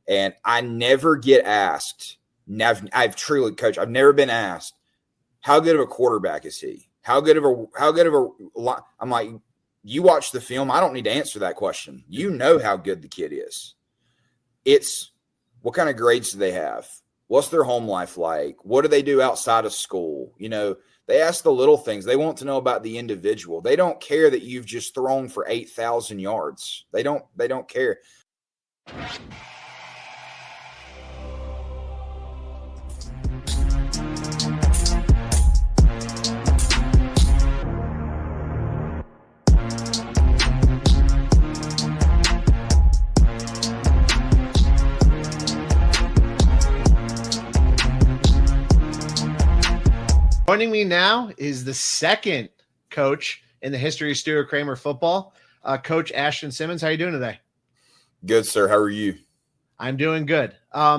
And I never get asked. I've truly coached. I've never been asked, how good of a quarterback is he? How good of a I'm like, you watch the film. I don't need to answer that question. You know how good the kid is. It's what kind of grades do they have? What's their home life like? What do they do outside of school? They ask the little things. They want to know about the individual. They don't care that you've just thrown for 8,000 yards. They don't care. Joining me now is the second coach in the history of Stuart Cramer football, Coach Ashton Simmons. How are you doing today? Good, sir. How are you? I'm doing good.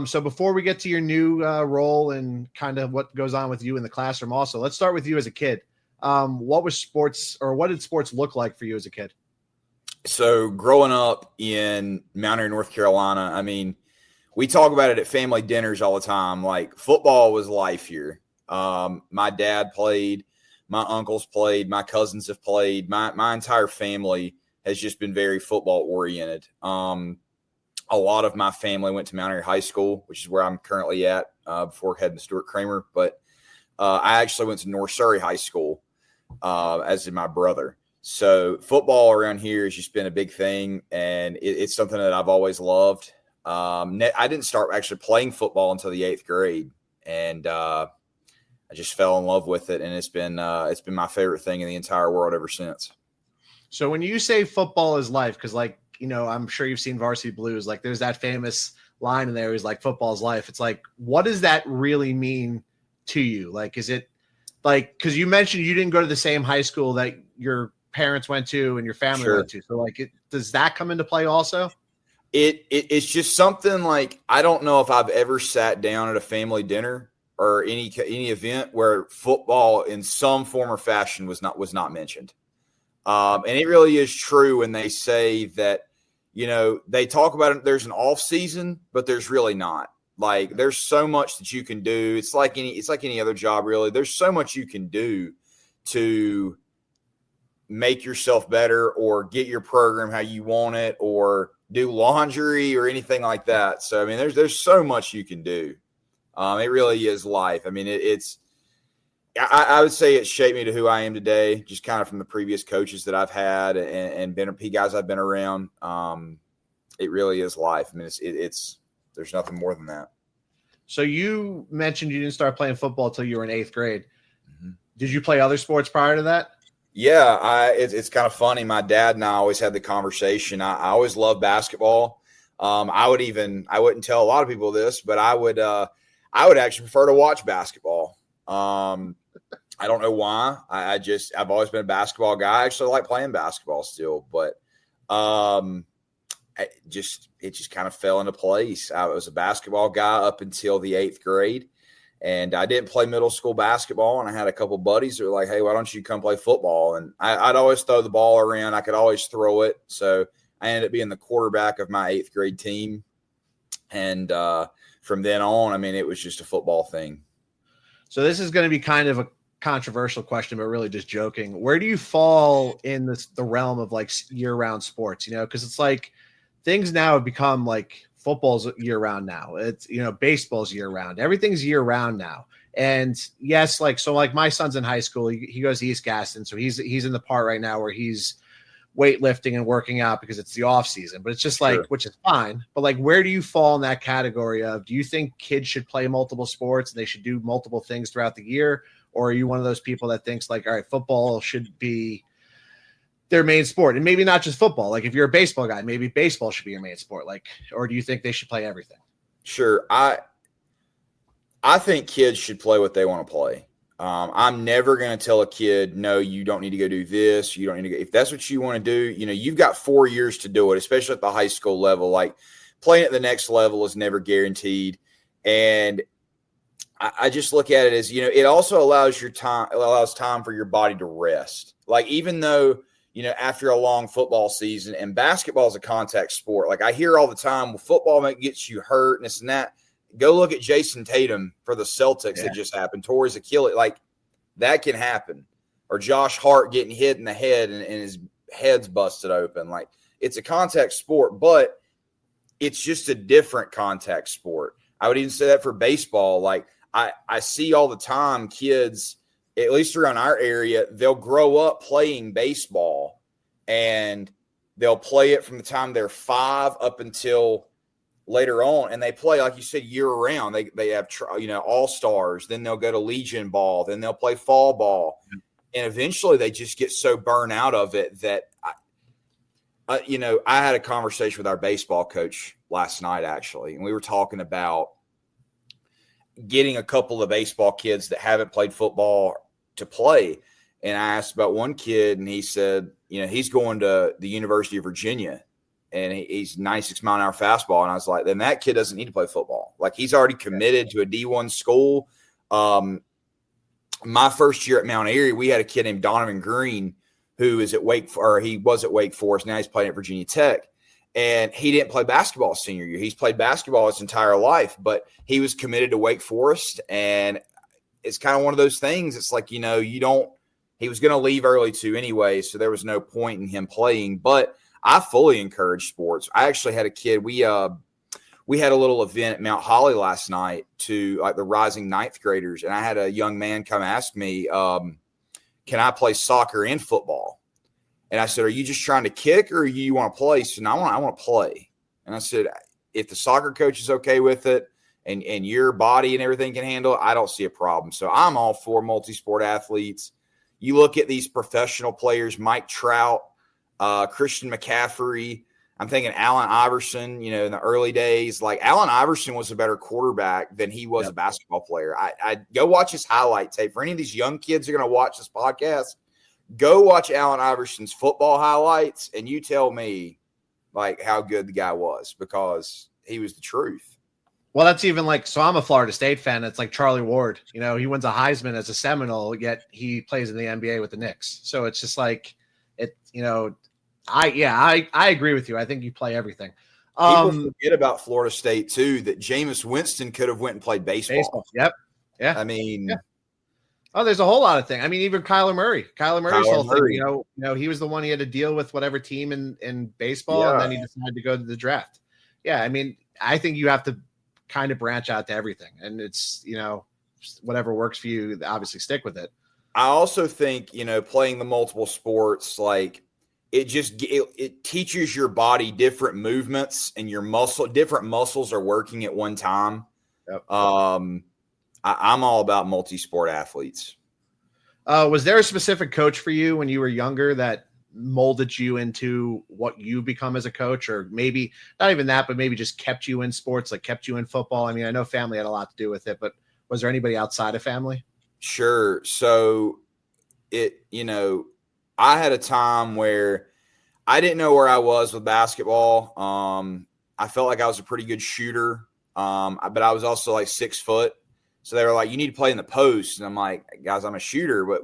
So before we get to your new role and kind of what goes on with you in the classroom also, let's start with you as a kid. What did sports look like for you as a kid? So growing up in Mount Airy, North Carolina, I mean, we talk about it at family dinners all the time. Like, football was life here. My dad played, my uncles played, my cousins have played, my entire family has just been very football oriented. A lot of my family went to Mount Airy High School, which is where I'm currently at, before heading to Stuart Cramer. But, I actually went to North Surrey High School, as did my brother. So football around here has just been a big thing, and it's something that I've always loved. I didn't start actually playing football until the 8th grade, and, I just fell in love with it, and it's been my favorite thing in the entire world ever since. So when you say football is life, because I'm sure you've seen Varsity Blues. Like, there's that famous line in there is like, football is life. It's like, what does that really mean to you? Like, is it like, because you mentioned you didn't go to the same high school that your parents went to and your family went to. So like, does that come into play also? It's just something like, I don't know if I've ever sat down at a family dinner or any event where football in some form or fashion was not mentioned. And it really is true when they say that, they talk about it. There's an off season, but there's really not. Like, there's so much that you can do. It's like any other job, really. There's so much you can do to make yourself better or get your program how you want it or do laundry or anything like that. So, I mean, there's so much you can do. It really is life. I mean, I would say it shaped me to who I am today, just kind of from the previous coaches that I've had and been guys I've been around. It really is life. I mean, there's nothing more than that. So you mentioned you didn't start playing football until you were in 8th grade. Mm-hmm. Did you play other sports prior to that? Yeah, it's kind of funny. My dad and I always had the conversation. I always loved basketball. I wouldn't tell a lot of people this, but I would actually prefer to watch basketball. I don't know why. I've always been a basketball guy. I actually like playing basketball still, but it just kind of fell into place. I was a basketball guy up until the 8th grade, and I didn't play middle school basketball. And I had a couple buddies that were like, "Hey, why don't you come play football?" And I'd always throw the ball around. I could always throw it, so I ended up being the quarterback of my 8th grade team, and from then on, I mean, it was just a football thing. So this is going to be kind of a controversial question, but really just joking. Where do you fall in the realm of like year-round sports? Because it's like things now have become like football's year-round now. It's, baseball's year-round. Everything's year-round now. And yes, like my son's in high school. He goes to East Gaston, so he's in the part right now where he's weightlifting and working out because it's the off season, but it's just like, sure, which is fine. But like, where do you fall in that category of, do you think kids should play multiple sports and they should do multiple things throughout the year? Or are you one of those people that thinks like, all right, football should be their main sport? And maybe not just football. Like, if you're a baseball guy, maybe baseball should be your main sport. Like, or do you think they should play everything? Sure. I think kids should play what they want to play. I'm never going to tell a kid, no, you don't need to go do this. You don't need to go. If that's what you want to do, you've got 4 years to do it, especially at the high school level. Like, playing at the next level is never guaranteed. And I just look at it as, it also allows time for your body to rest. Like, even though after a long football season, and basketball is a contact sport. Like I hear all the time, well, football gets you hurt and this and that. Go look at Jason Tatum for the Celtics. That just happened. Tore his Achilles. Like that can happen. Or Josh Hart getting hit in the head and his head's busted open. Like it's a contact sport, but it's just a different contact sport. I would even say that for baseball. Like I see all the time kids, at least around our area, they'll grow up playing baseball and they'll play it from the time they're 5 up until later on. And they play, like you said, year round. They have, all-stars. Then they'll go to Legion ball. Then they'll play fall ball. And eventually they just get so burnt out of it that, I had a conversation with our baseball coach last night, actually, and we were talking about getting a couple of baseball kids that haven't played football to play. And I asked about one kid, and he said, he's going to the University of Virginia, and he's 96-mile-an-hour fastball. And I was like, then that kid doesn't need to play football. Like he's already committed to a D1 school. My first year at Mount Airy, we had a kid named Donovan Green who is at he was at Wake Forest. Now he's playing at Virginia Tech. And he didn't play basketball senior year. He's played basketball his entire life, but he was committed to Wake Forest. And it's kind of one of those things. It's like, he was going to leave early too anyway. So there was no point in him playing, but I fully encourage sports. I actually had a kid. We had a little event at Mount Holly last night to like the rising ninth graders. And I had a young man come ask me, can I play soccer and football? And I said, are you just trying to kick or you want to play? He said, no, I want to play. And I said, if the soccer coach is okay with it and your body and everything can handle it, I don't see a problem. So I'm all for multi-sport athletes. You look at these professional players, Mike Trout, Christian McCaffrey. I'm thinking Allen Iverson, in the early days. Like Allen Iverson was a better quarterback than he was a basketball player. I go watch his highlight tape. For any of these young kids who are going to watch this podcast, go watch Allen Iverson's football highlights, and you tell me like how good the guy was, because he was the truth. Well, that's even like, so I'm a Florida State fan. It's like Charlie Ward, he wins a Heisman as a Seminole, yet he plays in the NBA with the Knicks. So it's just like it, I agree with you. I think you play everything. People forget about Florida State too, that Jameis Winston could have went and played baseball. Yep. Yeah. I mean, Oh, there's a whole lot of things. I mean, even Kyler Murray's whole thing, he was the one he had to deal with whatever team in baseball, and then he decided to go to the draft. Yeah, I mean, I think you have to kind of branch out to everything, and it's, whatever works for you, obviously stick with it. I also think, playing the multiple sports, like it teaches your body different movements, and different muscles are working at one time. Yep. I'm all about multi-sport athletes. Was there a specific coach for you when you were younger that molded you into what you become as a coach, or maybe not even that, but maybe just kept you in sports, like kept you in football? I mean, I know family had a lot to do with it, but was there anybody outside of family? Sure. So I had a time where I didn't know where I was with basketball. I felt like I was a pretty good shooter. But I was also like 6 foot. So they were like, you need to play in the post. And I'm like, guys, I'm a shooter. But,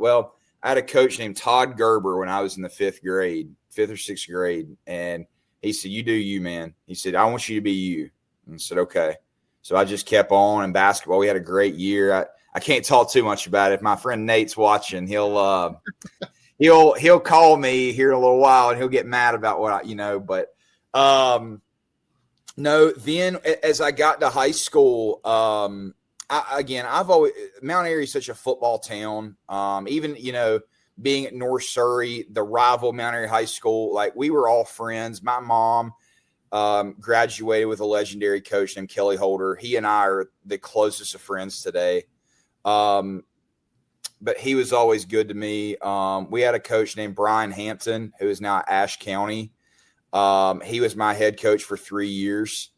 I had a coach named Todd Gerber when I was in the 5th or 6th grade. And he said, you do you, man. He said, I want you to be you. And I said, okay. So I just kept on in basketball. We had a great year. I can't talk too much about it. If my friend Nate's watching, he'll call me here in a little while and he'll get mad about what no, then as I got to high school, I've always, Mount Airy is such a football town. Even, being at North Surrey, the rival Mount Airy High School, like we were all friends. My mom graduated with a legendary coach named Kelly Holder. He and I are the closest of friends today. But he was always good to me. We had a coach named Brian Hampton, who is now at Ashe County. He was my head coach for 3 years,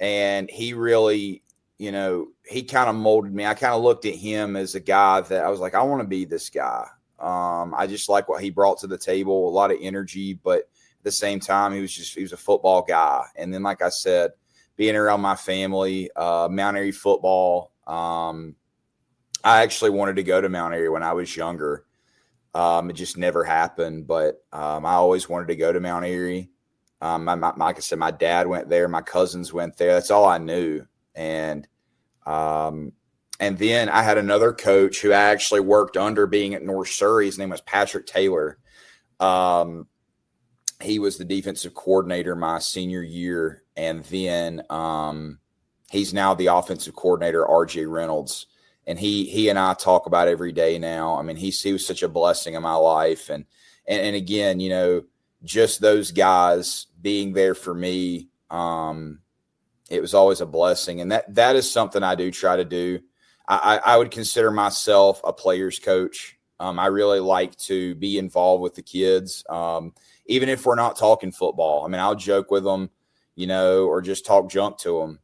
and he really, he kind of molded me. I kind of looked at him as a guy that I was like, I want to be this guy. I just like what he brought to the table, a lot of energy, but at the same time, he was a football guy. And then, like I said, being around my family, Mount Airy football, I actually wanted to go to Mount Airy when I was younger. It just never happened. But I always wanted to go to Mount Airy. Like I said, my dad went there. My cousins went there. That's all I knew. And then I had another coach who I actually worked under being at North Surrey. His name was Patrick Taylor. He was the defensive coordinator my senior year. And then he's now the offensive coordinator, RJ Reynolds. And he and I talk about every day now. I mean, he was such a blessing in my life. And again, you know, just those guys being there for me, it was always a blessing. And that is something I do try to do. I would consider myself a player's coach. I really like to be involved with the kids, even if we're not talking football. I mean, I'll joke with them, you know, or just talk junk to them,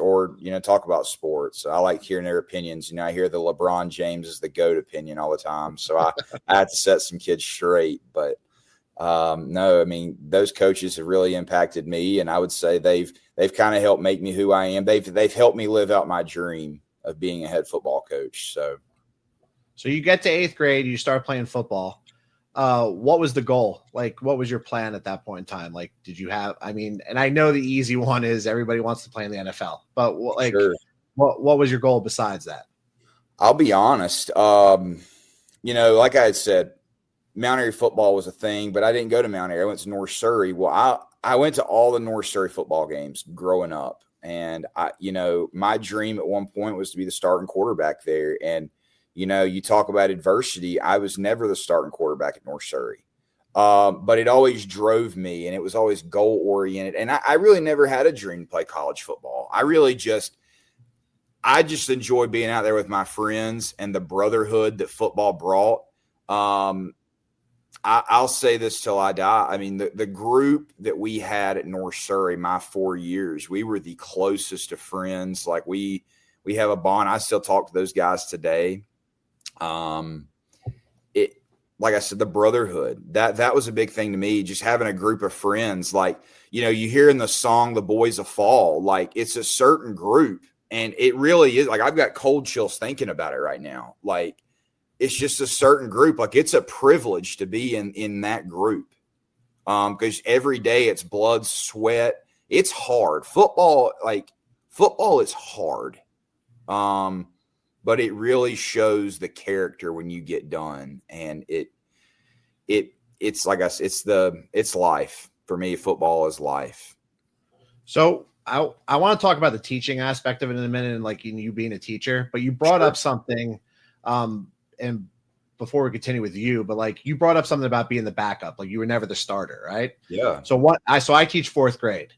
or talk about sports. I like hearing their opinions. You know, I hear the LeBron James is the GOAT opinion all the time, so I have to set some kids straight. But no, I mean, those coaches have really impacted me, and I would say they've kind of helped make me who I am. They've helped me live out my dream of being a head football coach. So you get to 8th grade, you start playing football. What was the goal? Like, what was your plan at that point in time? Like, did you have, I mean, and I know the easy one is everybody wants to play in the NFL, but like, sure. What was your goal besides that? I'll be honest. You know, like I had said, Mount Airy football was a thing, but I didn't go to Mount Airy. I went to North Surrey. Well, I went to all the North Surrey football games growing up. And my dream at one point was to be the starting quarterback there. And, you know, you talk about adversity. I was never the starting quarterback at North Surrey. But it always drove me, and it was always goal oriented. And I really never had a dream to play college football. I just enjoyed being out there with my friends and the brotherhood that football brought. I'll say this till I die. I mean, the group that we had at North Surrey, my 4 years, we were the closest of friends. Like we have a bond. I still talk to those guys today. Like I said, the brotherhood, that was a big thing to me. Just having a group of friends, like, you know, you hear in the song, The Boys of Fall, like it's a certain group, and it really is. Like, I've got cold chills thinking about it right now. Like, it's just a certain group. Like, it's a privilege to be in that group. Because every day it's blood, sweat. It's hard. Football is hard. But it really shows the character when you get done. And it's like I said, it's life. For me, football is life. So I want to talk about the teaching aspect of it in a minute, and like you being a teacher, but you brought up something, and before we continue with you, but like you brought up something about being the backup, like you were never the starter, right? Yeah. So I teach 4th grade,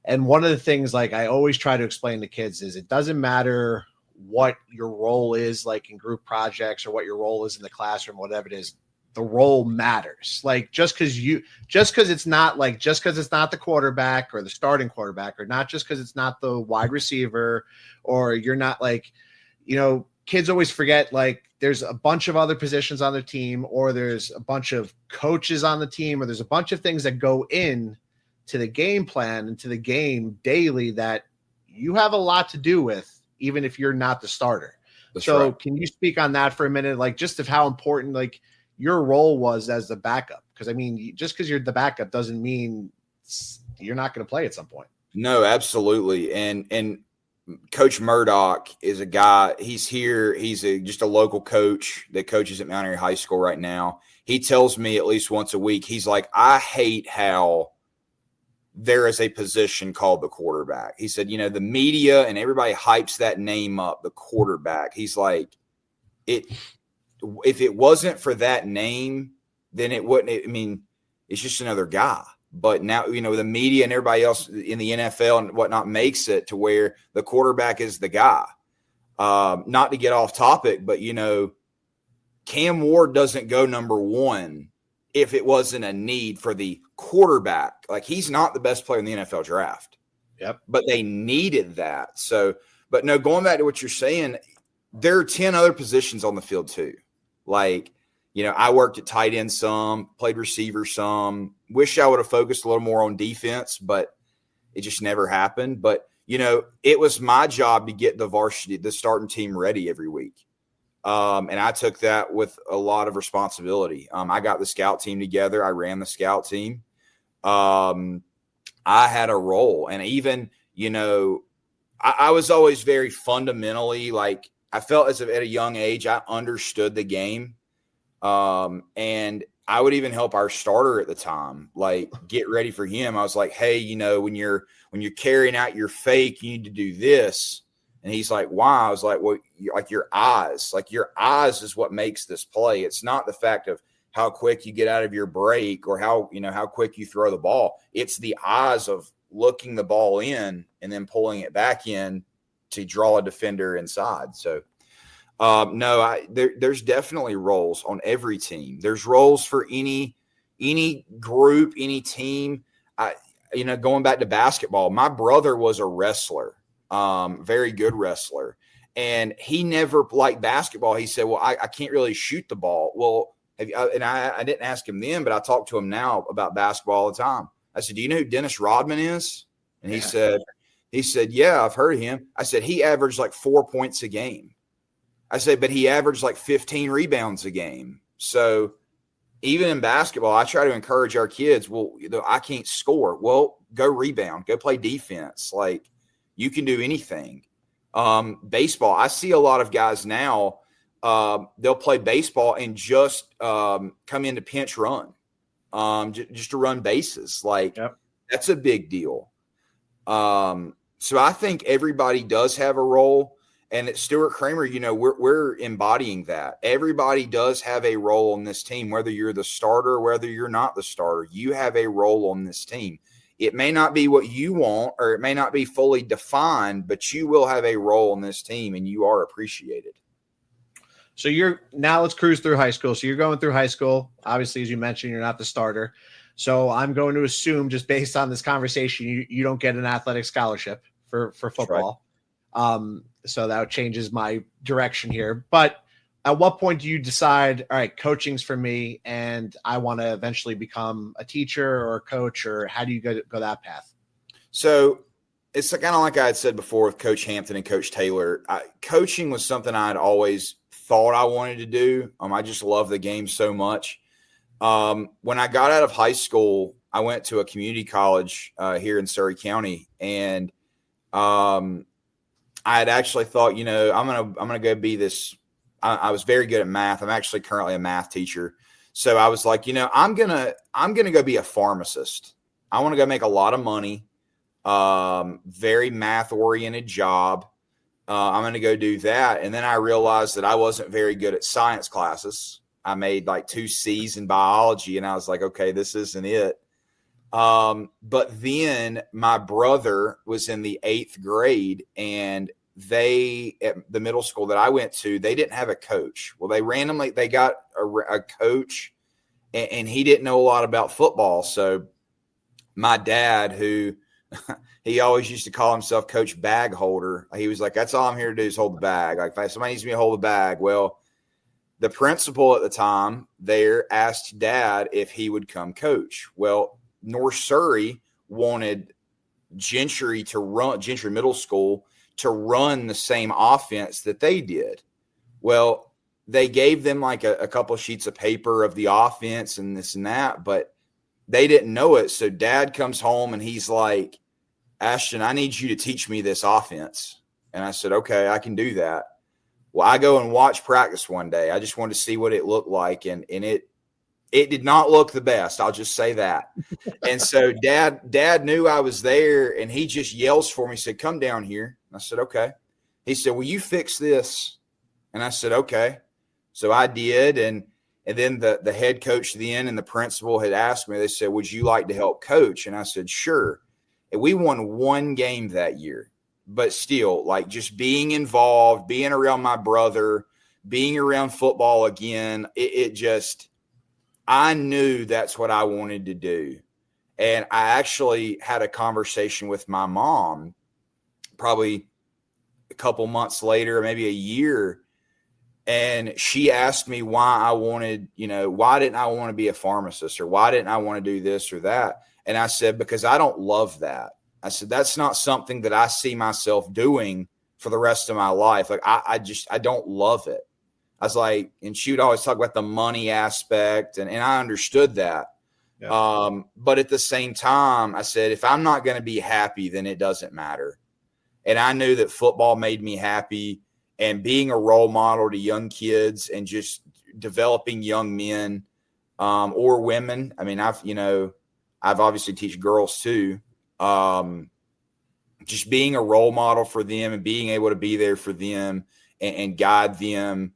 and one of the things like I always try to explain to kids is it doesn't matter what your role is, like in group projects, or what your role is in the classroom, whatever it is, the role matters. Like just because it's not the quarterback or the starting quarterback, or not just because it's not the wide receiver, or you're not like, you know, kids always forget like there's a bunch of other positions on their team, or there's a bunch of coaches on the team, or there's a bunch of things that go in to the game plan and to the game daily that you have a lot to do with, even if you're not the starter. That's so right. Can you speak on that for a minute? Like just of how important like your role was as the backup? Because I mean, just because you're the backup doesn't mean you're not going to play at some point. No, absolutely. And Coach Murdoch is a guy, he's here. He's just a local coach that coaches at Mount Airy High School right now. He tells me at least once a week, he's like, I hate how there is a position called the quarterback. He said, you know, the media and everybody hypes that name up, the quarterback. He's like, if it wasn't for that name, then it wouldn't. I mean, it's just another guy. But now, you know, the media and everybody else in the NFL and whatnot makes it to where the quarterback is the guy. Not to get off topic, but, you know, Cam Ward doesn't go number one if it wasn't a need for the quarterback. Like, he's not the best player in the NFL draft. Yep. But they needed that. So, but no, going back to what you're saying, there are 10 other positions on the field too. Like, you know, I worked at tight end some, played receiver some. Wish I would have focused a little more on defense, but it just never happened. But, you know, it was my job to get the varsity, the starting team ready every week. And I took that with a lot of responsibility. I got the scout team together. I ran the scout team. I had a role, and even, I was always very fundamentally, like, I felt as if at a young age, I understood the game. And I would even help our starter at the time, like, get ready for him. I was like, hey, when you're carrying out your fake, you need to do this. And he's like, why? I was like, well, your eyes is what makes this play. It's not the fact of how quick you get out of your break or how quick you throw the ball. It's the eyes of looking the ball in and then pulling it back in to draw a defender inside. So, there's definitely roles on every team. There's roles for any group, any team. Going back to basketball, my brother was a wrestler, very good wrestler, and he never liked basketball. He said, well, I can't really shoot the ball. Well, I didn't ask him then, but I talk to him now about basketball all the time. I said, do you know who Dennis Rodman is? And he said, yeah, I've heard of him. I said, he averaged like 4 points a game. I said, but he averaged like 15 rebounds a game. So even in basketball, I try to encourage our kids, well, I can't score. Well, go rebound, go play defense. Like, you can do anything. Baseball, I see a lot of guys now, they'll play baseball and just come in to pinch run, just to run bases. Like, yep. That's a big deal. So I think everybody does have a role. And at Stuart Cramer, we're embodying that. Everybody does have a role on this team, whether you're the starter, whether you're not the starter. You have a role on this team. It may not be what you want, or it may not be fully defined, but you will have a role on this team, and you are appreciated. So let's cruise through high school. So you're going through high school. Obviously, as you mentioned, you're not the starter. So I'm going to assume, just based on this conversation, you don't get an athletic scholarship for football. Right. So that changes my direction here. But at what point do you decide, all right, coaching's for me, and I want to eventually become a teacher or a coach, or how do you go that path? So it's kind of like I had said before with Coach Hampton and Coach Taylor. Coaching was something I'd always thought I wanted to do. I just love the game so much. When I got out of high school, I went to a community college here in Surrey County, and I had actually thought, I'm gonna go be this. I was very good at math. I'm actually currently a math teacher, so I was like, I'm gonna go be a pharmacist. I want to go make a lot of money. Very math oriented job. I'm gonna go do that, and then I realized that I wasn't very good at science classes. I made like 2 C's in biology, and I was like, okay, this isn't it. But then my brother was in the 8th grade, and at the middle school that I went to, they didn't have a coach. Well, they got a coach, and he didn't know a lot about football. So my dad, who he always used to call himself Coach Bag Holder, he was like, that's all I'm here to do is hold the bag. Like, if somebody needs me to hold the bag. Well, the principal at the time there asked Dad if he would come coach. Well, North Surrey wanted Gentry Middle School to run the same offense that they did. Well, they gave them like a couple of sheets of paper of the offense and this and that, but they didn't know it. So Dad comes home and he's like, Ashton, I need you to teach me this offense. And I said, okay, I can do that. Well, I go and watch practice one day. I just wanted to see what it looked like. And it did not look the best. I'll just say that. And so dad knew I was there, and he just yells for me. He said, come down here. I said, okay. He said, will you fix this? And I said, okay. So I did. And then the head coach then and the principal had asked me, they said, would you like to help coach? And I said, sure. And we won 1 game that year. But still, like, just being involved, being around my brother, being around football again, I knew that's what I wanted to do. And I actually had a conversation with my mom probably a couple months later, maybe a year. And she asked me why I wanted, why didn't I want to be a pharmacist, or why didn't I want to do this or that? And I said, because I don't love that. I said, that's not something that I see myself doing for the rest of my life. Like, I don't love it. I was like, and she would always talk about the money aspect, and I understood that. Yeah. But at the same time, I said, if I'm not going to be happy, then it doesn't matter. And I knew that football made me happy, and being a role model to young kids and just developing young men or women. I mean, I've obviously teach girls too. Just being a role model for them and being able to be there for them and guide them.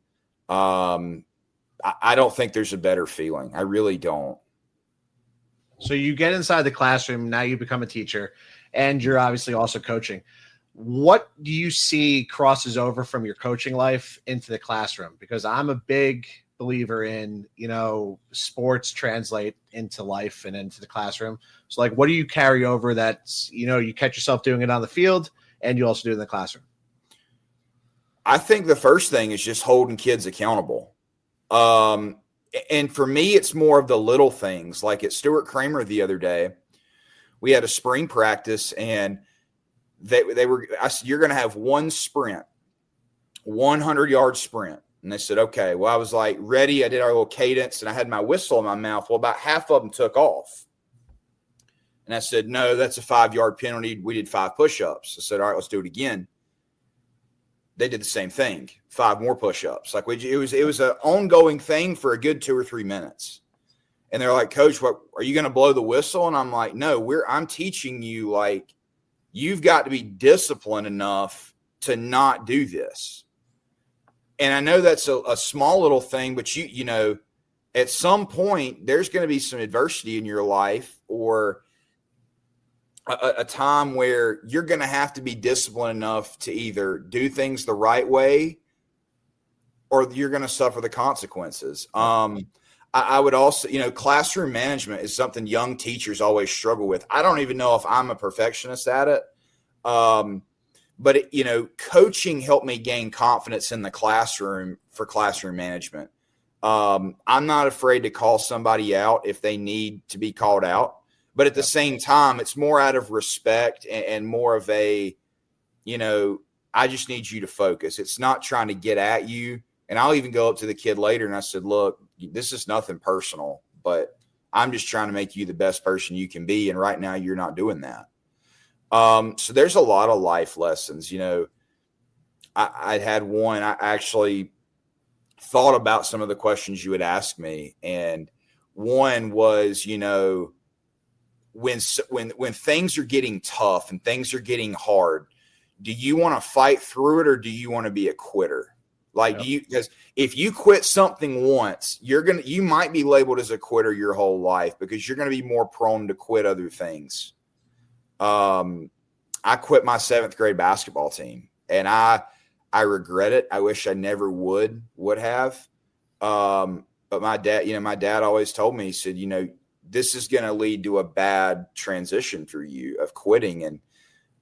I don't think there's a better feeling. I really don't. So you get inside the classroom, now you become a teacher, and you're obviously also coaching. What do you see crosses over from your coaching life into the classroom? Because I'm a big believer in, sports translate into life and into the classroom. So like, what do you carry over that, you catch yourself doing it on the field and you also do it in the classroom? I think the first thing is just holding kids accountable. And for me, it's more of the little things. Like at Stuart Cramer the other day, we had a spring practice, and I said, you're going to have one sprint, 100-yard sprint. And they said, okay. Well, I was like, ready. I did our little cadence, and I had my whistle in my mouth. Well, about half of them took off. And I said, no, that's a 5-yard penalty. We did 5 push-ups. I said, all right, let's do it again. They did the same thing, 5 more push-ups. Like it was an ongoing thing for a good 2 or 3 minutes. And they're like, Coach, what are you going to blow the whistle? And I'm like, no, I'm teaching you, like, you've got to be disciplined enough to not do this. And I know that's a small little thing, but at some point there's going to be some adversity in your life, or a time where you're going to have to be disciplined enough to either do things the right way or you're going to suffer the consequences. I would also, classroom management is something young teachers always struggle with. I don't even know if I'm a perfectionist at it. But coaching helped me gain confidence in the classroom for classroom management. I'm not afraid to call somebody out if they need to be called out. But at the same time, it's more out of respect and more of a, I just need you to focus. It's not trying to get at you. And I'll even go up to the kid later and I said, look, this is nothing personal, but I'm just trying to make you the best person you can be. And right now you're not doing that. So there's a lot of life lessons. I had one. I actually thought about some of the questions you would ask me. And one was, when things are getting tough and things are getting hard, do you want to fight through it or do you want to be a quitter? Like, because if you quit something once, you might be labeled as a quitter your whole life because you're going to be more prone to quit other things. I quit my 7th grade basketball team, and I regret it. I wish I never would have. But my dad always told me, he said, this is going to lead to a bad transition for you of quitting. And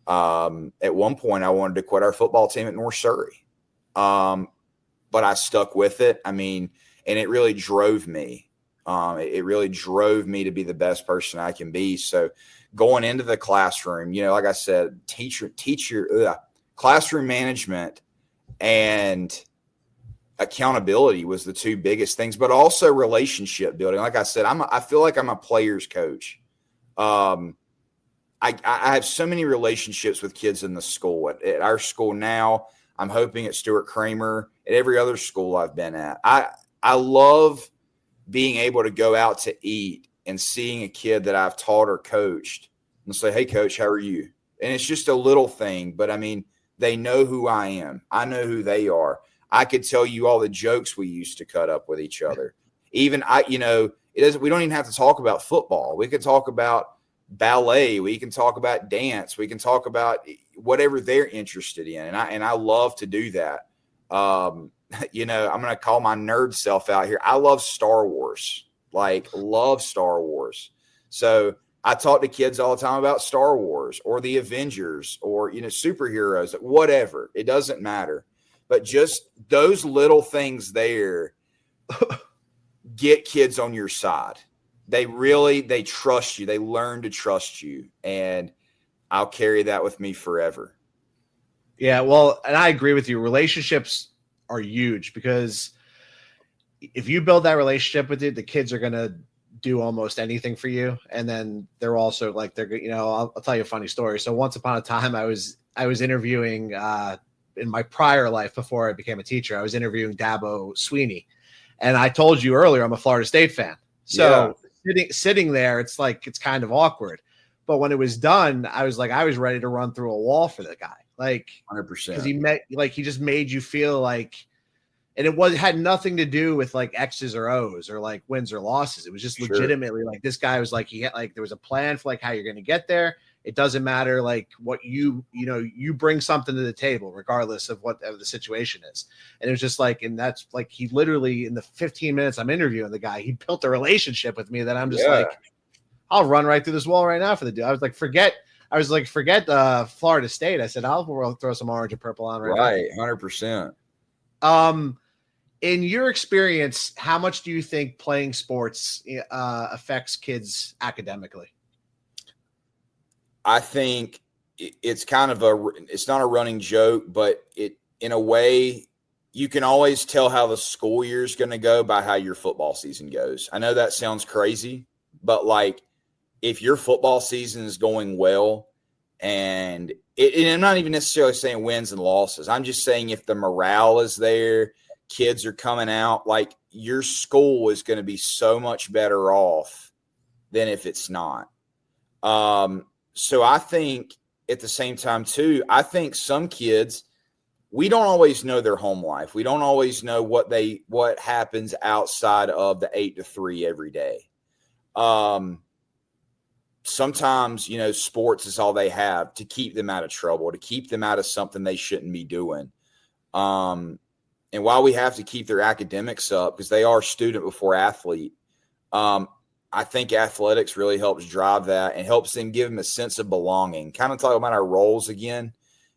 at one point I wanted to quit our football team at North Surrey. But I stuck with it. I mean, and it really drove me. It really drove me to be the best person I can be. So going into the classroom, like I said, classroom management and accountability was the 2 biggest things, but also relationship building. Like I said, I feel like I'm a player's coach. I have so many relationships with kids in the school. At our school now, I'm hoping at Stuart Cramer, at every other school I've been at. I love being able to go out to eat and seeing a kid that I've taught or coached and say, hey, coach, how are you? And it's just a little thing, but I mean, they know who I am. I know who they are. I could tell you all the jokes we used to cut up with each other. Even we don't even have to talk about football. We could talk about ballet. We can talk about dance. We can talk about whatever they're interested in. And I love to do that. I'm going to call my nerd self out here. I love Star Wars, love Star Wars. So I talk to kids all the time about Star Wars or the Avengers or, superheroes, whatever. It doesn't matter. But just those little things there get kids on your side. They trust you. They learn to trust you. And I'll carry that with me forever. Yeah, well, and I agree with you. Relationships are huge because if you build that relationship with it, the kids are going to do almost anything for you. And then they're also like, I'll tell you a funny story. So once upon a time, I was interviewing, in my prior life before I became a teacher, I was interviewing Dabo Sweeney. And I told you earlier, I'm a Florida State fan. So sitting there, it's kind of awkward. But when it was done, I was ready to run through a wall for the guy. 100%. Because he just made you feel like, and it had nothing to do with like X's or O's or like wins or losses. It was just legitimately like this guy was like, there was a plan for like how you're going to get there. It doesn't matter like what you bring something to the table, regardless of whatever the situation is. And it was just like, and that's like, he literally in the 15 minutes I'm interviewing the guy, he built a relationship with me that I'm just like, I'll run right through this wall right now for the dude. I was like, forget Florida State. I said, I'll throw some orange and purple on right now. 100%. In your experience, how much do you think playing sports affects kids academically? I think it's kind of it's not a running joke, but in a way, you can always tell how the school year is going to go by how your football season goes. I know that sounds crazy, but like if your football season is going well, and I'm not even necessarily saying wins and losses. I'm just saying if the morale is there, kids are coming out, like your school is going to be so much better off than if it's not. So I think at the same time too, I think some kids, we don't always know their home life. We don't always know what happens outside of the 8 to 3 every day. Sometimes, sports is all they have to keep them out of trouble, to keep them out of something they shouldn't be doing. And while we have to keep their academics up because they are student before athlete, I think athletics really helps drive that and helps them give them a sense of belonging. Kind of talking about our roles again.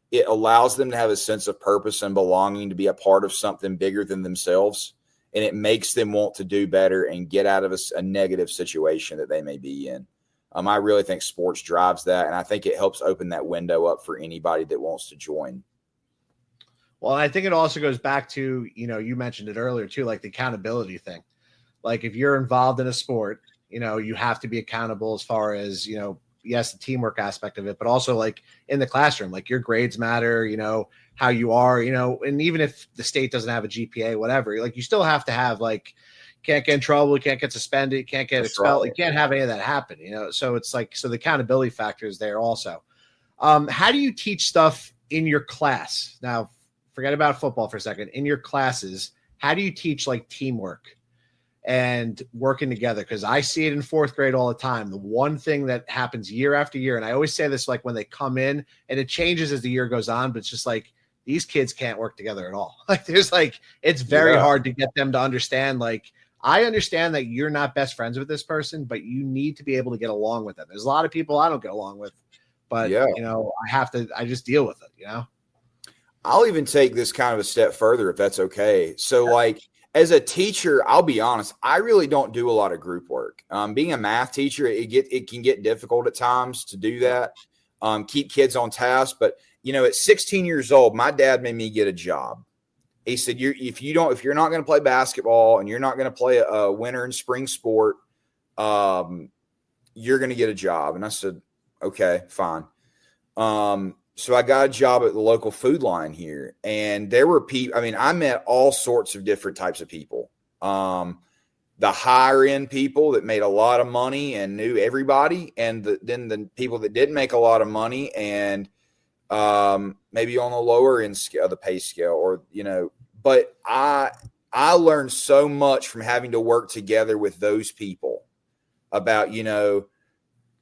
It allows them to have a sense of purpose and belonging, to be a part of something bigger than themselves. And it makes them want to do better and get out of a negative situation that they may be in. I really think sports drives that. And I think it helps open that window up for anybody that wants to join. Well, I think it also goes back to, you mentioned it earlier too, like the accountability thing. Like if you're involved in a sport, you have to be accountable as far as, yes, the teamwork aspect of it, but also like in the classroom, like your grades matter, how you are, and even if the state doesn't have a GPA, whatever, like you still have to have like, can't get in trouble, you can't get suspended, you can't get expelled, you can't have any of that happen, So it's like, so the accountability factor is there also. How do you teach stuff in your class? Now, forget about football for a second. In your classes, how do you teach like teamwork and working together? Because I see it in fourth grade all the time. The one thing that happens year after year, and I always say this like when they come in, and it changes as the year goes on, but it's just like these kids can't work together at all. Like there's like, it's very hard to get them to understand. Like I understand that you're not best friends with this person, but you need to be able to get along with them. There's a lot of people I don't get along with, but I just deal with it, I'll even take this kind of a step further if that's okay. So like as a teacher, I'll be honest, I really don't do a lot of group work. Being a math teacher, it can get difficult at times to do that. Keep kids on task. But at 16 years old, my dad made me get a job. He said, if you're not going to play basketball and you're not going to play a winter and spring sport, you're going to get a job. And I said, okay, fine. So I got a job at the local food line here, and there were people. I mean, I met all sorts of different types of people. The higher end people that made a lot of money and knew everybody, and then the people that didn't make a lot of money and maybe on the lower end scale of the pay scale, or But I learned so much from having to work together with those people about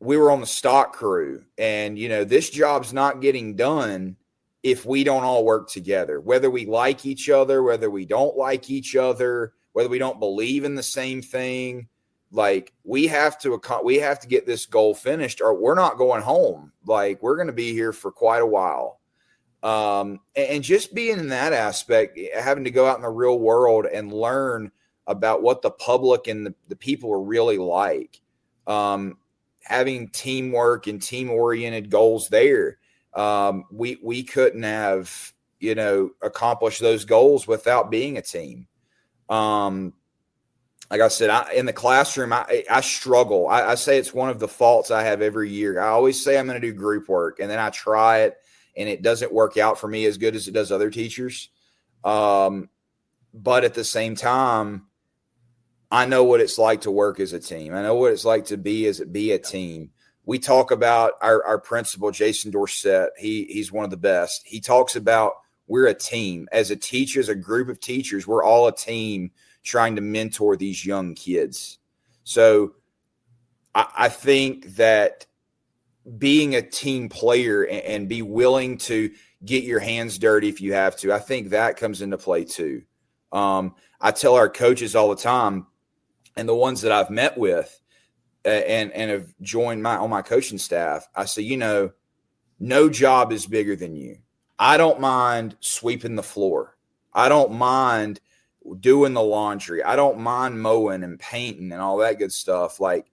we were on the stock crew, and this job's not getting done if we don't all work together, whether we like each other, whether we don't like each other, whether we don't believe in the same thing. Like we have to get this goal finished, or we're not going home. Like we're going to be here for quite a while. And just being in that aspect, having to go out in the real world and learn about what the public and the people are really like. Having teamwork and team-oriented goals there. We couldn't have, accomplished those goals without being a team. like I said, in the classroom, I struggle. I say it's one of the faults I have every year. I always say I'm going to do group work, and then I try it, and it doesn't work out for me as good as it does other teachers. But at the same time, I know what it's like to work as a team. I know what it's like to be a team. We talk about our principal, Jason Dorsett. He's one of the best. He talks about we're a team. As a teacher, as a group of teachers, we're all a team trying to mentor these young kids. So I think that being a team player and be willing to get your hands dirty if you have to, I think that comes into play too. I tell our coaches all the time, and the ones that I've met with and have joined on my coaching staff, I say, no job is bigger than you. I don't mind sweeping the floor. I don't mind doing the laundry. I don't mind mowing and painting and all that good stuff. Like,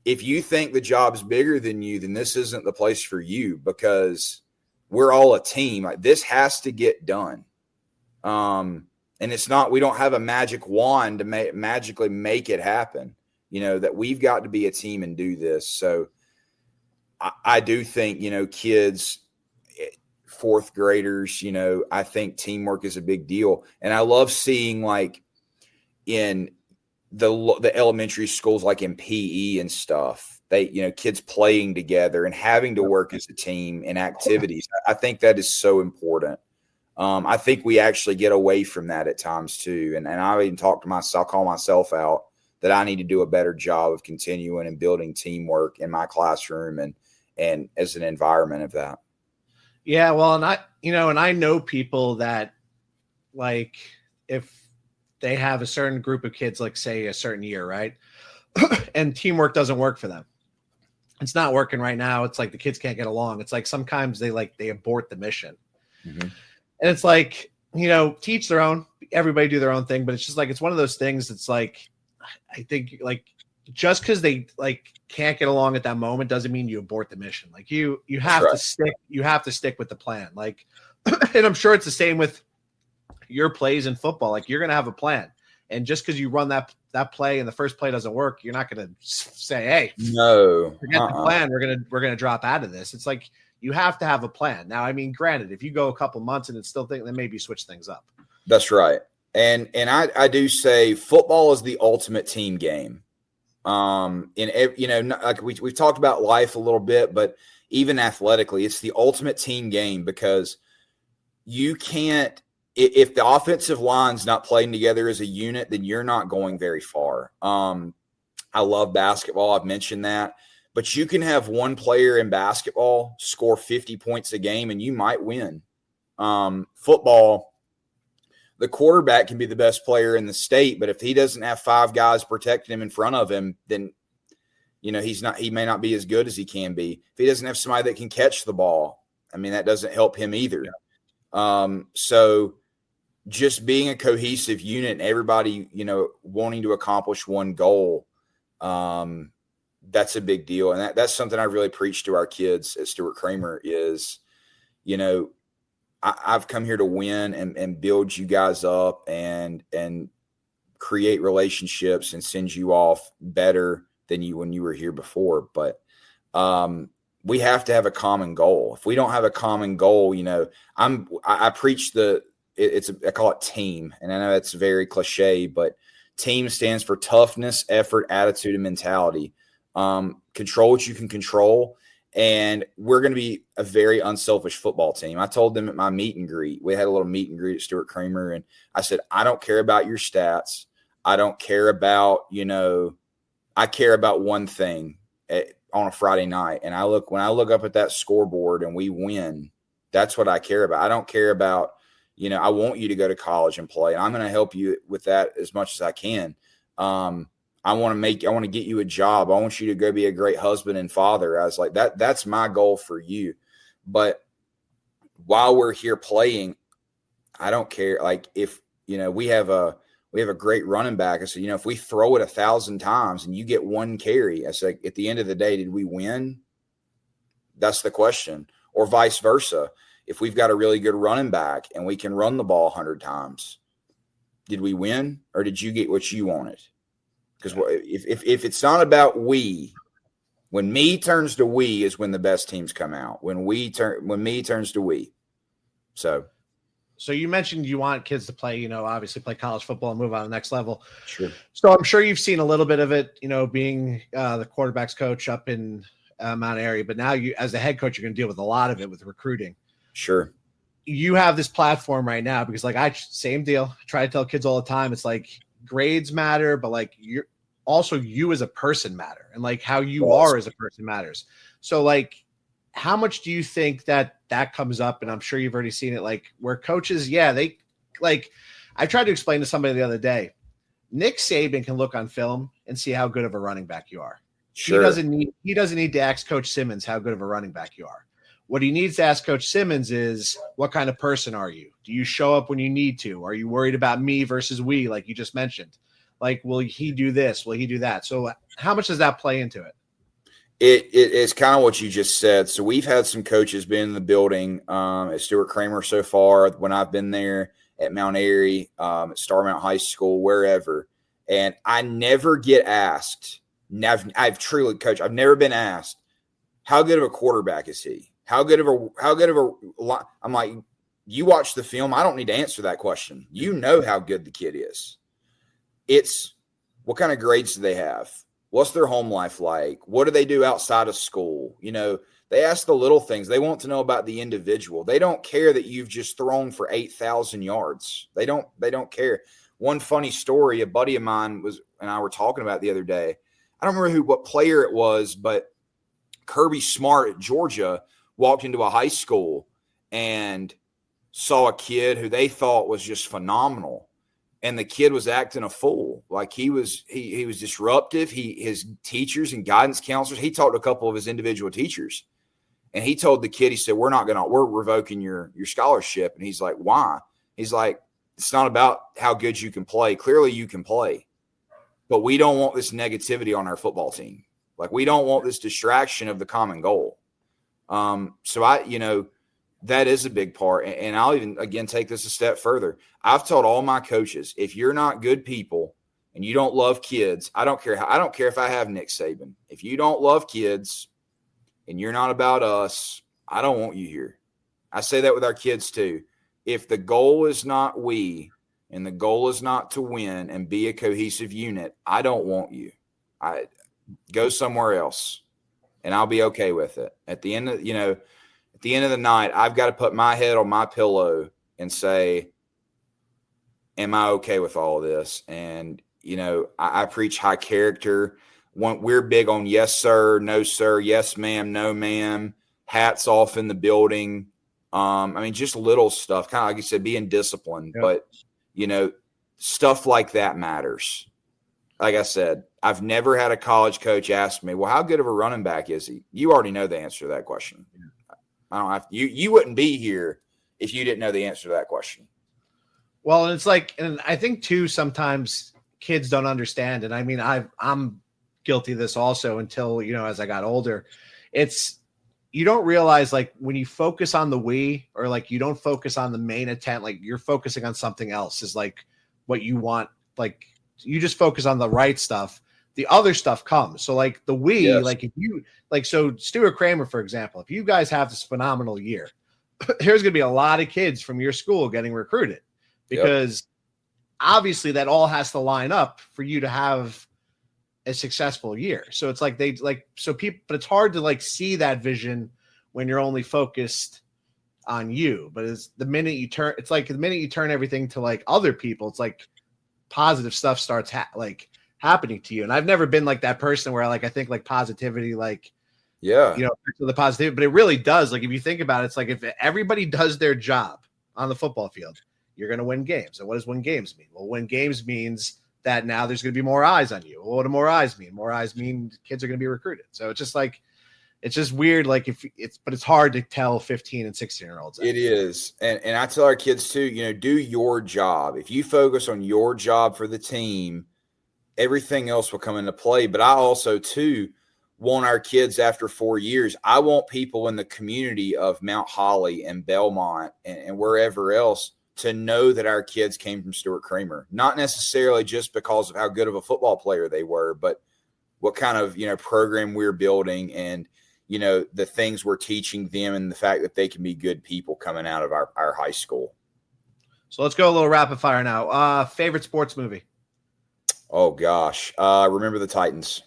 if you think the job's bigger than you, then this isn't the place for you, because we're all a team. Like, this has to get done. And it's not, we don't have a magic wand to magically make it happen, that we've got to be a team and do this. So I do think, kids, fourth graders, I think teamwork is a big deal. And I love seeing, like, in the elementary schools, like in PE and stuff, they, kids playing together and having to work as a team in activities. I think that is so important. I think we actually get away from that at times too. And I even talk to myself, call myself out that I need to do a better job of continuing and building teamwork in my classroom and as an environment of that. Yeah. Well, and I know people that, like, if they have a certain group of kids, like say a certain year, right? And teamwork doesn't work for them. It's not working right now. It's like the kids can't get along. It's like sometimes they abort the mission. Mm-hmm. And it's like, teach their own, everybody do their own thing. But it's just like, it's one of those things that's like, I think, like, just because they like can't get along at that moment doesn't mean you abort the mission. Like you have to stick with the plan. Like, and I'm sure it's the same with your plays in football. Like, you're going to have a plan. And just because you run that play and the first play doesn't work, you're not going to say, hey, no, forget the plan. We're going to drop out of this. It's like, you have to have a plan. Now, I mean, granted, if you go a couple months and it's still thinking, then maybe switch things up. That's right. And I do say football is the ultimate team game. Like we've talked about life a little bit, but even athletically, it's the ultimate team game, because you can't, if the offensive line's not playing together as a unit, then you're not going very far. I love basketball. I've mentioned that. But you can have one player in basketball score 50 points a game and you might win. Football, the quarterback can be the best player in the state, but if he doesn't have five guys protecting him in front of him, then he may not be as good as he can be. If he doesn't have somebody that can catch the ball, I mean, that doesn't help him either. Yeah. So just being a cohesive unit and everybody, wanting to accomplish one goal, that's a big deal. And that's something I really preach to our kids at Stuart Cramer is, I've come here to win and build you guys up and create relationships and send you off better than you when you were here before. But we have to have a common goal. If we don't have a common goal, I preach I call it team. And I know it's very cliche, but team stands for toughness, effort, attitude, and mentality. Control what you can control. And we're going to be a very unselfish football team. I told them at my meet and greet, we had a little meet and greet at Stuart Cramer. And I said, I don't care about your stats. I don't care about, I care about one thing on a Friday night. And when I look up at that scoreboard and we win, that's what I care about. I don't care about, I want you to go to college and play. And I'm going to help you with that as much as I can. I want to get you a job. I want you to go be a great husband and father. I was like, that's my goal for you. But while we're here playing, I don't care. Like if, we have a great running back. I said, if we throw it 1,000 times and you get one carry, I said, at the end of the day, did we win? That's the question. Or vice versa. If we've got a really good running back and we can run the ball 100 times, did we win or did you get what you wanted? Because if it's not about we, when me turns to we is when the best teams come out. When me turns to we. So you mentioned you want kids to play, obviously play college football and move on to the next level. Sure. So I'm sure you've seen a little bit of it, being the quarterback's coach up in Mount Airy, but now you, as the head coach, you're going to deal with a lot of it with recruiting. Sure. You have this platform right now because same deal. I try to tell kids all the time. It's like grades matter, but like you as a person matter, and like how you are as a person matters. So like, how much do you think that comes up? And I'm sure you've already seen it, like where coaches, they like, I tried to explain to somebody the other day, Nick Saban can look on film and see how good of a running back you are. Sure. He doesn't need to ask Coach Simmons how good of a running back you are. What he needs to ask Coach Simmons is, what kind of person are you? Do you show up when you need to? Are you worried about me versus we, like you just mentioned? Like, will he do this? Will he do that? So how much does that play into it? It's kind of what you just said. So we've had some coaches been in the building at Stuart Cramer so far, when I've been there, at Mount Airy, at Starmount High School, wherever. And I never get asked, I've truly coached, I've never been asked, how good of a quarterback is he? How good of a I'm like, you watch the film. I don't need to answer that question. You know how good the kid is. It's what kind of grades do they have? What's their home life like? What do they do outside of school? They ask the little things. They want to know about the individual. They don't care that you've just thrown for 8,000 yards. They don't care. One funny story, a buddy of mine and I were talking about the other day. I don't remember what player it was, but Kirby Smart at Georgia walked into a high school and saw a kid who they thought was just phenomenal. And the kid was acting a fool. Like he was disruptive. His teachers and guidance counselors, he talked to a couple of his individual teachers. And he told the kid, he said, we're revoking your scholarship. And he's like, why? He's like, it's not about how good you can play. Clearly you can play. But we don't want this negativity on our football team. Like, we don't want this distraction of the common goal. So that is a big part. And I'll even, again, take this a step further. I've told all my coaches, if you're not good people and you don't love kids, I don't care if I have Nick Saban. If you don't love kids and you're not about us, I don't want you here. I say that with our kids too. If the goal is not we and the goal is not to win and be a cohesive unit, I don't want you. I go somewhere else and I'll be okay with it. At the end of the night, I've got to put my head on my pillow and say, am I okay with all of this? And, I preach high character. We're big on yes, sir, no, sir, yes, ma'am, no, ma'am, hats off in the building. Just little stuff, kind of like you said, being disciplined. Yep. But, stuff like that matters. Like I said, I've never had a college coach ask me, well, how good of a running back is he? You already know the answer to that question. I don't have you wouldn't be here if you didn't know the answer to that question. Well, and it's like, and I think too, sometimes kids don't understand. And I'm guilty of this also until, as I got older, you don't realize, like, when you focus on the we, or like you don't focus on the main intent, like you're focusing on something else is like what you want. Like, you just focus on the right stuff. The other stuff comes. So like the we, yes. Like if you like, so Stuart Cramer, for example, if you guys have this phenomenal year, there's going to be a lot of kids from your school getting recruited because obviously that all has to line up for you to have a successful year. So it's like but it's hard to like see that vision when you're only focused on you. But it's the minute you turn everything to like other people, it's like positive stuff starts happening to you. And I've never been like that person where like I think like positivity, like the positivity, but it really does. Like if you think about it, it's like if everybody does their job on the football field, you're going to win games. And what does win games mean? Well, win games means that now there's going to be more eyes on you. Well, what do more eyes mean? More eyes mean kids are going to be recruited. So it's just like, it's just weird. Like but it's hard to tell 15 and 16-year-olds. It is. And I tell our kids too, do your job. If you focus on your job for the team, everything else will come into play. But I also too want our kids after 4 years. I want people in the community of Mount Holly and Belmont and wherever else to know that our kids came from Stuart Cramer, not necessarily just because of how good of a football player they were, but what kind of, program we're building and, the things we're teaching them and the fact that they can be good people coming out of our high school. So let's go a little rapid fire now. Favorite sports movie? Oh gosh. Remember the Titans.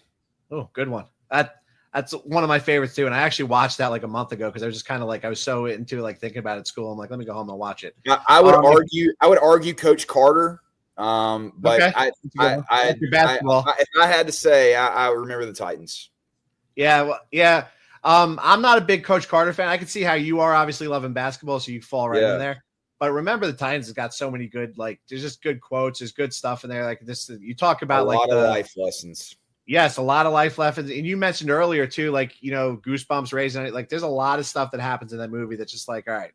Oh, good one. That's one of my favorites too. And I actually watched that like a month ago because I was just kind of like, I was so into like thinking about it at school. I'm like, let me go home and watch it. I would argue Coach Carter. But okay. if I had to say, I remember the Titans. Yeah. Well, yeah. I'm not a big Coach Carter fan. I can see how you are obviously loving basketball. So you fall right in there. But remember, the Titans has got so many good, like, there's just good quotes. There's good stuff in there. Like this, you talk about a lot of life lessons. Yes, a lot of life lessons. And you mentioned earlier too, like, goosebumps raising it. Like there's a lot of stuff that happens in that movie that's just like, all right,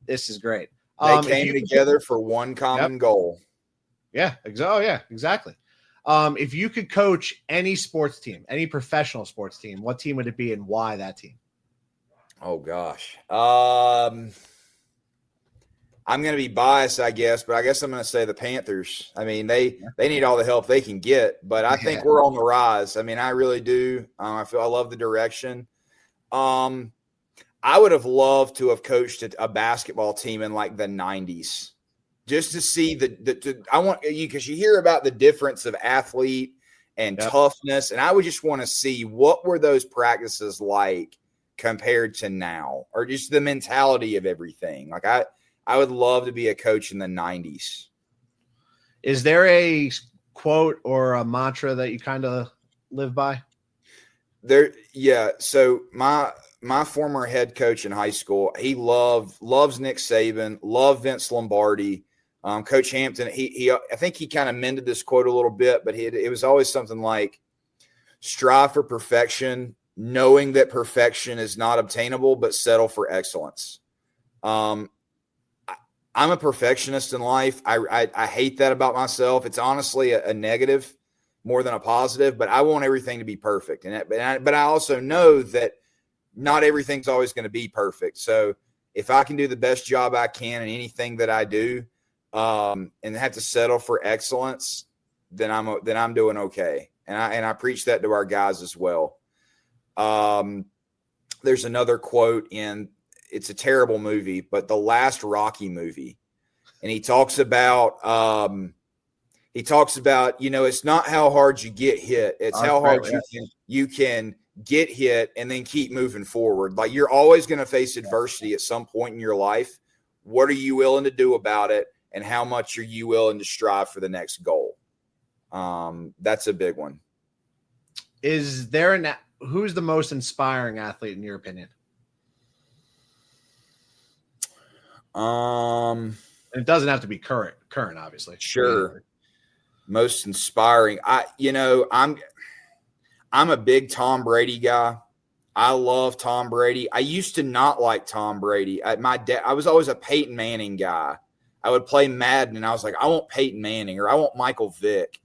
this is great. They came together for one common goal. Yeah. Oh yeah, exactly. If you could coach any sports team, any professional sports team, what team would it be and why that team? Oh gosh. I'm going to be biased, I guess, but I guess I'm going to say the Panthers. I mean, they need all the help they can get, but I think we're on the rise. I mean, I really do. I love the direction. I would have loved to have coached a basketball team in like the 90s just to see I want you, because you hear about the difference of athlete and toughness, and I would just want to see what were those practices like compared to now, or just the mentality of everything. Like I would love to be a coach in the 90s. Is there a quote or a mantra that you kind of live by? So my former head coach in high school, he loves Nick Saban, loved Vince Lombardi, Coach Hampton. I think he kind of mended this quote a little bit, but it was always something like, strive for perfection, knowing that perfection is not obtainable, but settle for excellence. I'm a perfectionist in life. I hate that about myself. It's honestly a negative more than a positive, but I want everything to be perfect. But I also know that not everything's always going to be perfect. So if I can do the best job I can in anything that I do, and have to settle for excellence, then I'm doing okay. And I preach that to our guys as well. There's another quote it's a terrible movie, but the last Rocky movie. And he talks about, it's not how hard you get hit. It's how hard you can get hit and then keep moving forward. Like you're always going to face adversity at some point in your life. What are you willing to do about it? And how much are you willing to strive for the next goal? That's a big one. Is there who's the most inspiring athlete in your opinion? It doesn't have to be current, obviously. Sure. Most inspiring. I'm a big Tom Brady guy. I love Tom Brady. I used to not like Tom Brady. I was always a Peyton Manning guy. I would play Madden and I was like, I want Peyton Manning or I want Michael Vick.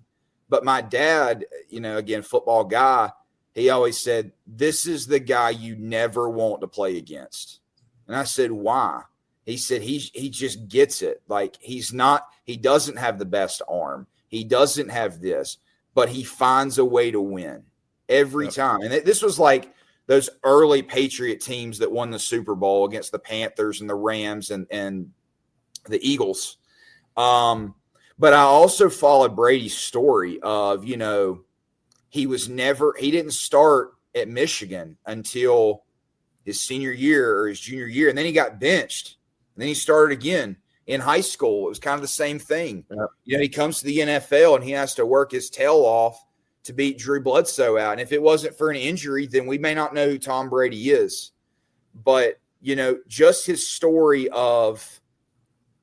But my dad, again, football guy, he always said, this is the guy you never want to play against. And I said, why? He said he just gets it. Like he doesn't have the best arm. He doesn't have this, but he finds a way to win every time. And this was like those early Patriot teams that won the Super Bowl against the Panthers and the Rams and the Eagles. But I also followed Brady's story of, he didn't start at Michigan until his senior year or his junior year. And then he got benched. And then he started again in high school. It was kind of the same thing. Yep. He comes to the NFL and he has to work his tail off to beat Drew Bledsoe out. And if it wasn't for an injury, then we may not know who Tom Brady is. But, just his story of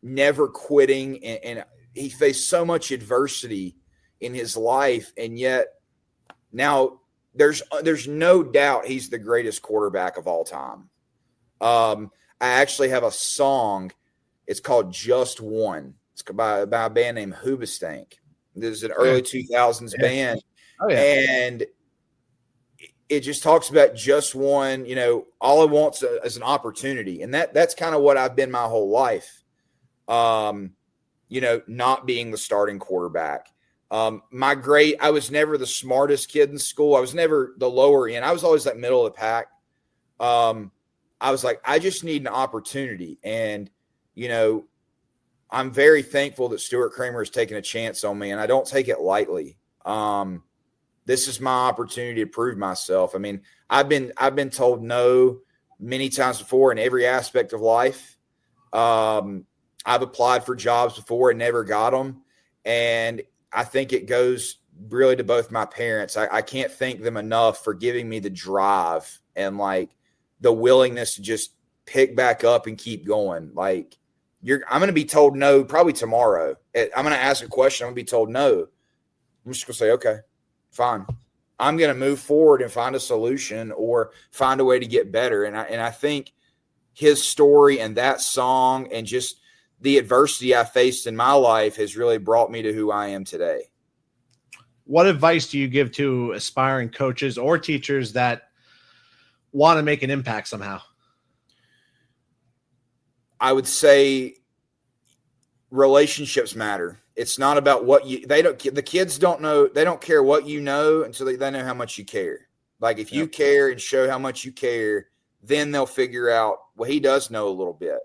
never quitting and he faced so much adversity in his life. And yet now there's no doubt he's the greatest quarterback of all time. I actually have a song. It's called Just One. It's by a band named Hoobastank. This is an early 2000s band. Oh, yeah. And it just talks about just one, all I want is an opportunity. And that's kind of what I've been my whole life. Not being the starting quarterback. I was never the smartest kid in school. I was never the lower end. I was always like middle of the pack. I was like, I just need an opportunity. And, I'm very thankful that Stuart Cramer has taken a chance on me, and I don't take it lightly. This is my opportunity to prove myself. I mean, I've been told no many times before in every aspect of life. I've applied for jobs before and never got them. And I think it goes really to both my parents. I can't thank them enough for giving me the drive and like the willingness to just pick back up and keep going. Like I'm going to be told no probably tomorrow. I'm going to ask a question. I'm going to be told no. I'm just going to say, okay, fine. I'm going to move forward and find a solution or find a way to get better. And I think his story and that song and just the adversity I faced in my life has really brought me to who I am today. What advice do you give to aspiring coaches or teachers that want to make an impact somehow? I would say relationships matter. It's not about the kids don't know, they don't care what you know until they know how much you care. Like if you care and show how much you care, then they'll figure out, well, he does know a little bit.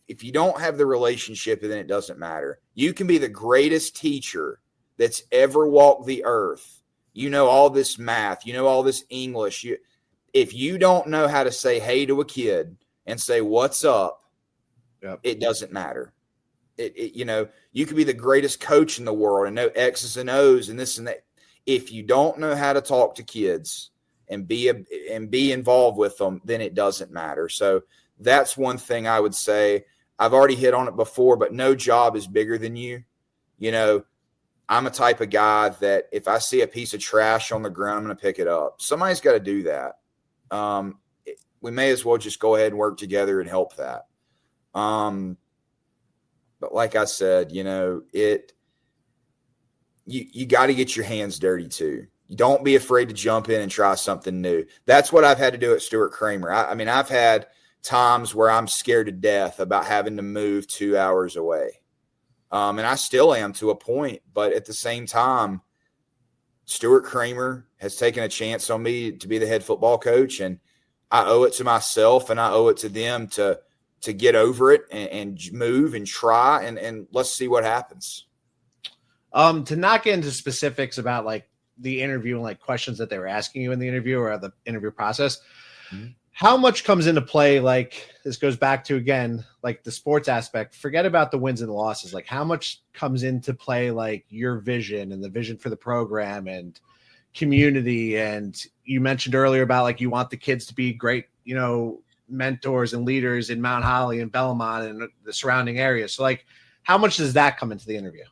If you don't have the relationship, then it doesn't matter. You can be the greatest teacher that's ever walked the earth. You know all this math, you know all this English. If you don't know how to say hey to a kid and say what's up, it doesn't matter. You could be the greatest coach in the world and know X's and O's and this and that. If you don't know how to talk to kids and be involved with them, then it doesn't matter. So that's one thing I would say. I've already hit on it before, but no job is bigger than you. I'm a type of guy that if I see a piece of trash on the ground, I'm going to pick it up. Somebody's got to do that. We may as well just go ahead and work together and help that. But like I said, you got to get your hands dirty too. You don't be afraid to jump in and try something new. That's what I've had to do at Stuart Cramer. I mean, I've had times where I'm scared to death about having to move 2 hours away. And I still am to a point, but at the same time, Stuart Cramer has taken a chance on me to be the head football coach, and I owe it to myself and I owe it to them to get over it and move and try and let's see what happens. To not get into specifics about like the interview and like questions that they were asking you in the interview or the interview process, how much comes into play? Like this goes back to, again, like the sports aspect, forget about the wins and the losses. Like how much comes into play, like your vision and the vision for the program and community. And you mentioned earlier about like, you want the kids to be great, mentors and leaders in Mount Holly and Belmont and the surrounding areas. So like, how much does that come into the interview?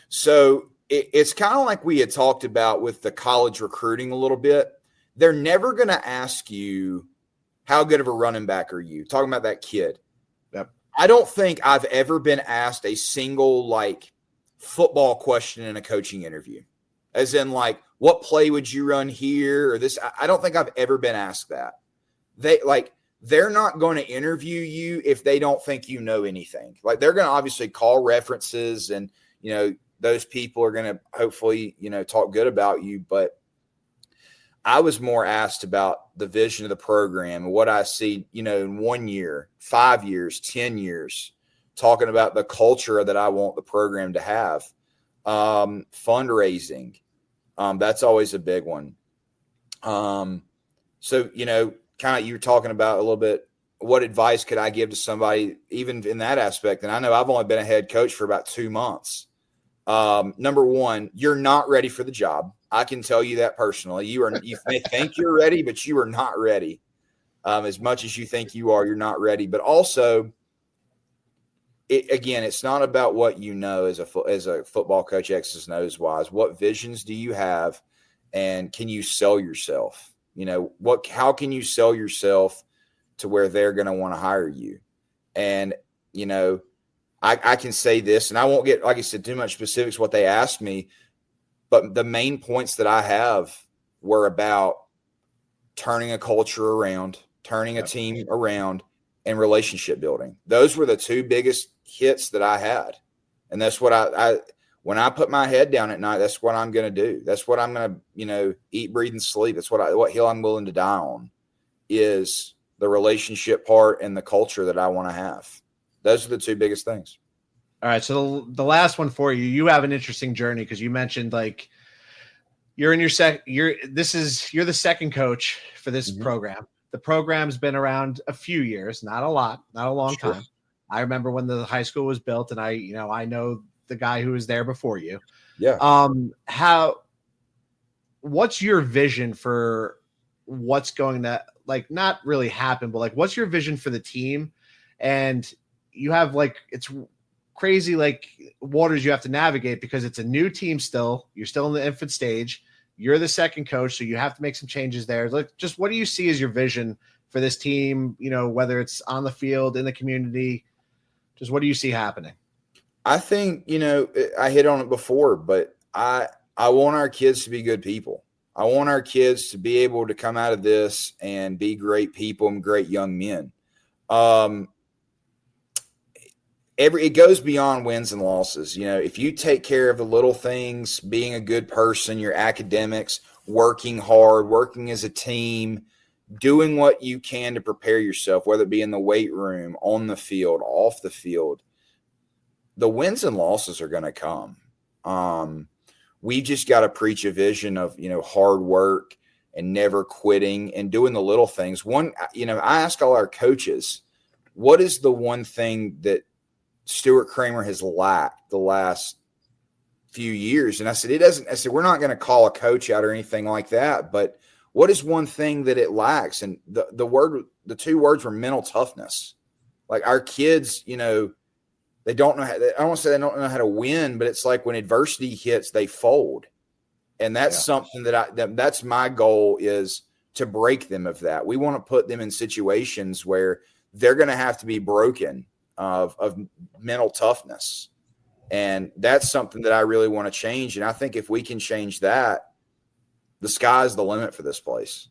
So it's kind of like we had talked about with the college recruiting a little bit. They're never going to ask you, how good of a running back are you? Talking about that kid. Yep. I don't think I've ever been asked a single like football question in a coaching interview, as in like, what play would you run here or this? I don't think I've ever been asked that. They're not going to interview you if they don't think you know anything. Like they're going to obviously call references and, those people are going to hopefully, talk good about you. But I was more asked about the vision of the program and what I see, in 1 year, 5 years, 10 years, talking about the culture that I want the program to have. Fundraising. That's always a big one. So, kind of you were talking about a little bit, what advice could I give to somebody even in that aspect? And I know I've only been a head coach for about 2 months. Number one, you're not ready for the job. I can tell you that personally. You may think you're ready, but you are not ready. As much as you think you are, you're not ready. But also, it's not about what you know as a football coach, X's and O's wise. What visions do you have, and can you sell yourself? How can you sell yourself to where they're going to want to hire you? And I can say this, and I won't get, like I said, too much specifics what they asked me. But the main points that I have were about turning a culture around, turning a team around, and relationship building. Those were the two biggest hits that I had. And that's what I when I put my head down at night, that's what I'm going to do. That's what I'm going to, eat, breathe, and sleep. That's what hill I'm willing to die on, is the relationship part and the culture that I want to have. Those are the two biggest things. All right. So the last one for you, you have an interesting journey, because you mentioned like you're in your you're the second coach for this program. The program's been around a few years, not a lot, not a long time. I remember when the high school was built, and I know the guy who was there before you. Yeah. What's your vision for what's going to like not really happen, but like what's your vision for the team? And you have like, it's crazy like waters you have to navigate, because it's a new team still. You're still in the infant stage. You're the second coach, so you have to make some changes there. Like, just what do you see as your vision for this team? Whether it's on the field, in the community, just what do you see happening? I think, I hit on it before, but I want our kids to be good people. I want our kids to be able to come out of this and be great people and great young men. It goes beyond wins and losses. If you take care of the little things, being a good person, your academics, working hard, working as a team, doing what you can to prepare yourself, whether it be in the weight room, on the field, off the field, the wins and losses are going to come. We just got to preach a vision of, hard work and never quitting and doing the little things. I ask all our coaches, what is the one thing that Stuart Cramer has lacked the last few years? And I said, we're not going to call a coach out or anything like that, but what is one thing that it lacks? And the two words were mental toughness. Like, our kids, they don't know how, I don't want to say they don't know how to win, but it's like when adversity hits, they fold. And that's something that's my goal, is to break them of that. We want to put them in situations where they're going to have to be broken of mental toughness. And that's something that I really want to change. And I think if we can change that, the sky's the limit for this place.